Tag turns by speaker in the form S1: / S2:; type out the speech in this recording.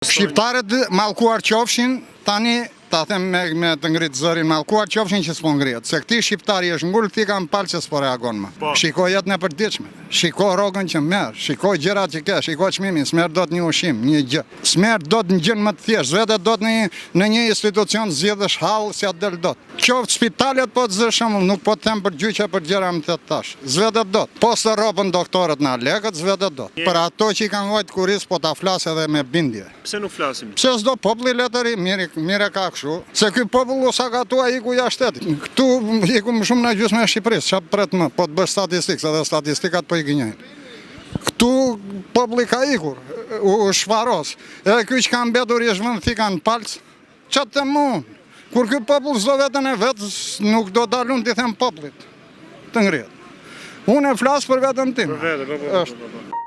S1: Shqiptarët mallkuar qofshin, tani ta them me të ngritë zërin, mallkuar qofshin që s'po ngrihet. Se këti shqiptari është ngull, ti kam palë që s'po reagon më. Shiko jetën e përditshme, shiko rrogën që merr, shiko gjërat që ke, shiko çmimin, s'merr dot një ushqim, një gjë. S'merr dot një gjë më të thjeshtë, vetë dot në një institucion zgjedhësh hall si atë del dot. Qoftë spitalet po të zë shembull, nuk po të them për gjyqe për gjëra më të tash. Zvedet dot. Po së rropën doktorët na lekët, zvedet dot. Për ato që i kanë vojt kuris po ta flas edhe me bindje.
S2: Pse nuk flasim?
S1: Pse s'do populli letëri, mire ka kështu. Se ky popull u sakatua iku jashtë shtetit. Këtu iku më shumë në gjysmën e Shqipërisë, çfarë pret më, po të bësh statistikë, edhe statistikat po i gënjejnë. Këtu populli ka ikur, u shfaros. Edhe ky që ka mbetur i zhvend thikan palc. Çfarë të mund? Kur ky popull s'do veten e vet, nuk do dalun t'i them popullit. Të ngrihet. Unë e flas për veten tim.
S2: Për vete, po.